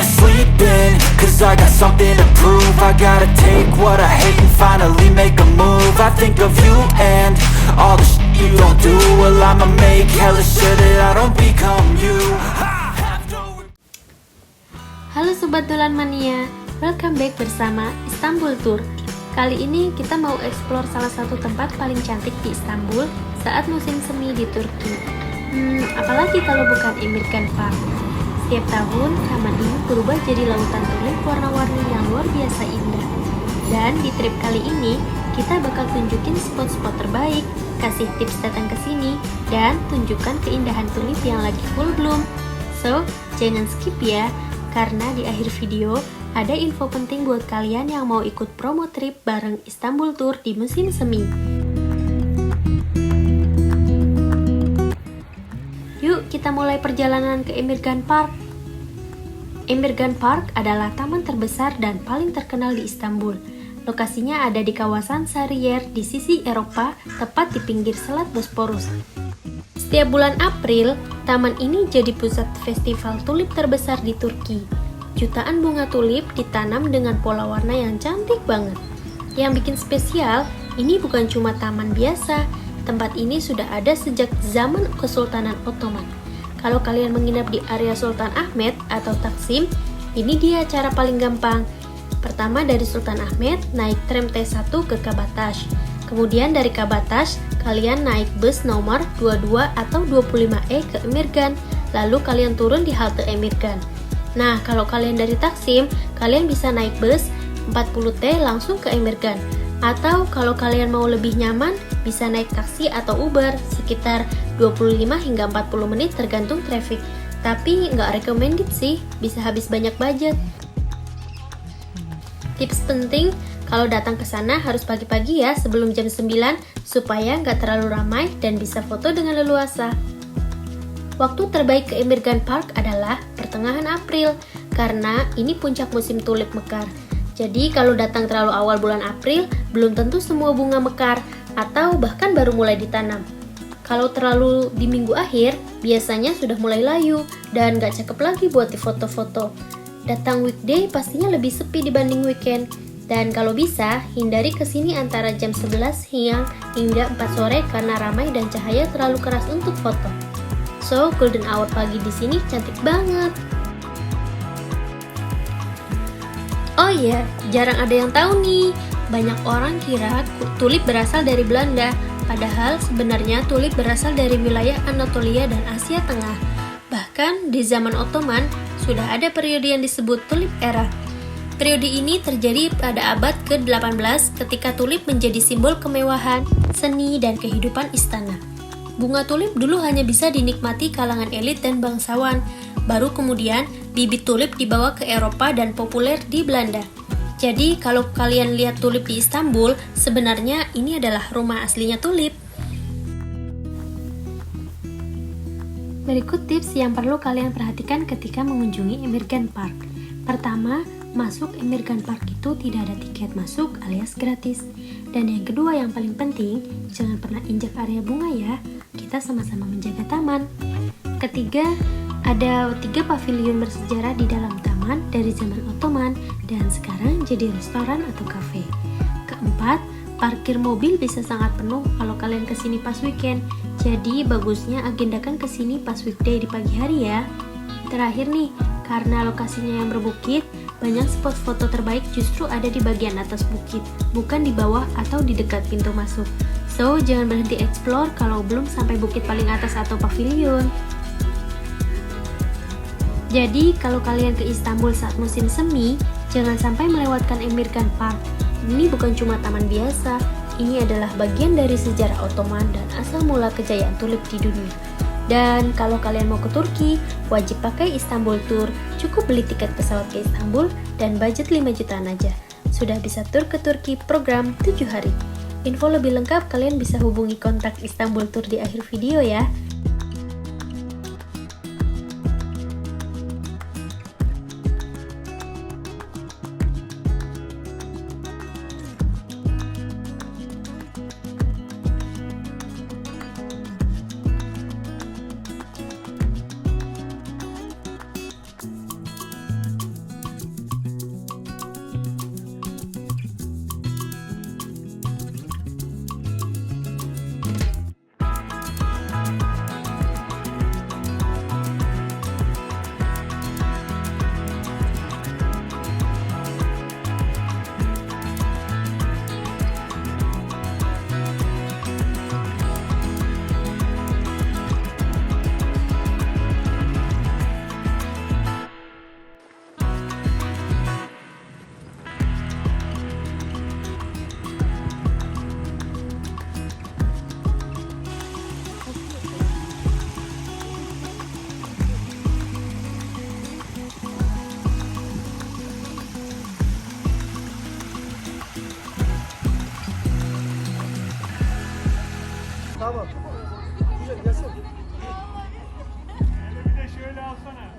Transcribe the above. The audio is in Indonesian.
wanna sleep in, cause I got something to prove. I gotta take what I hate and finally make a move. I think of you and all the shit you don't do. Well, I'ma make hella sure that I don't become you. Halo Sobat Dolan Mania, welcome back bersama Istanbul Tour. Kali ini kita mau explore salah satu tempat paling cantik di Istanbul saat musim semi di Turki. Apalagi kalau bukan Emirgan Park. Setiap tahun, taman ini berubah jadi lautan tulip warna-warni yang luar biasa indah. Dan di trip kali ini, kita bakal tunjukin spot-spot terbaik, kasih tips datang ke sini, dan tunjukkan keindahan tulip yang lagi full bloom. So, jangan skip ya, karena di akhir video ada info penting buat kalian yang mau ikut promo trip bareng Istanbul Tour di musim semi. Yuk kita mulai perjalanan ke Emirgan Park. Emirgan Park adalah taman terbesar dan paling terkenal di Istanbul. Lokasinya ada di kawasan Sarıyer di sisi Eropa, tepat di pinggir Selat Bosporus. Setiap bulan April, taman ini jadi pusat festival tulip terbesar di Turki. Jutaan bunga tulip ditanam dengan pola warna yang cantik banget. Yang bikin spesial, ini bukan cuma taman biasa. Tempat ini sudah ada sejak zaman Kesultanan Ottoman. Kalau kalian menginap di area Sultan Ahmet atau Taksim, ini dia cara paling gampang. Pertama dari Sultan Ahmet, naik tram T1 ke Kabataş. Kemudian dari Kabataş, kalian naik bus nomor 22 atau 25E ke Emirgan. Lalu kalian turun di halte Emirgan. Nah, kalau kalian dari Taksim, kalian bisa naik bus 40T langsung ke Emirgan. Atau kalau kalian mau lebih nyaman, bisa naik taksi atau Uber sekitar 25 hingga 40 menit tergantung traffic. Tapi nggak recommended sih, bisa habis banyak budget. Tips penting, kalau datang ke sana harus pagi-pagi ya sebelum jam 9 supaya nggak terlalu ramai dan bisa foto dengan leluasa. Waktu terbaik ke Emirgan Park adalah pertengahan April karena ini puncak musim tulip mekar. Jadi kalau datang terlalu awal bulan April, belum tentu semua bunga mekar atau bahkan baru mulai ditanam. Kalau terlalu di minggu akhir, biasanya sudah mulai layu dan nggak cakep lagi buat difoto-foto. Datang weekday pastinya lebih sepi dibanding weekend. Dan kalau bisa, hindari kesini antara jam 11 hingga 4 sore karena ramai dan cahaya terlalu keras untuk foto. So, golden hour pagi di sini cantik banget. Oh iya, jarang ada yang tahu nih. Banyak orang kira tulip berasal dari Belanda, padahal sebenarnya tulip berasal dari wilayah Anatolia dan Asia Tengah. Bahkan di zaman Ottoman, sudah ada periode yang disebut tulip era. Periode ini terjadi pada abad ke-18 ketika tulip menjadi simbol kemewahan, seni, dan kehidupan istana. Bunga tulip dulu hanya bisa dinikmati kalangan elit dan bangsawan, baru kemudian bibit tulip dibawa ke Eropa dan populer di Belanda. Jadi kalau kalian lihat tulip di Istanbul, sebenarnya ini adalah rumah aslinya tulip. Berikut tips yang perlu kalian perhatikan ketika mengunjungi Emirgan Park. Pertama, masuk Emirgan Park itu tidak ada tiket masuk alias gratis. Dan yang kedua yang paling penting, jangan pernah injak area bunga ya. Kita sama-sama menjaga taman. Ketiga, ada 3 pavilion bersejarah di dalam taman dari zaman Ottoman dan sekarang jadi restoran atau kafe. Keempat, parkir mobil bisa sangat penuh kalau kalian kesini pas weekend. Jadi bagusnya agendakan kesini pas weekday di pagi hari ya. Terakhir nih, karena lokasinya yang berbukit, banyak spot foto terbaik justru ada di bagian atas bukit, bukan di bawah atau di dekat pintu masuk. So, jangan berhenti explore kalau belum sampai bukit paling atas atau pavilion. Jadi, kalau kalian ke Istanbul saat musim semi, jangan sampai melewatkan Emirgan Park. Ini bukan cuma taman biasa, ini adalah bagian dari sejarah Ottoman dan asal mula kejayaan tulip di dunia. Dan kalau kalian mau ke Turki, wajib pakai Istanbul Tour. Cukup beli tiket pesawat ke Istanbul dan budget 5 jutaan aja. Sudah bisa tur ke Turki program 7 hari. Info lebih lengkap kalian bisa hubungi kontak Istanbul Tour di akhir video ya. Tamam. Güzel gelsin. Bir de şöyle alsana.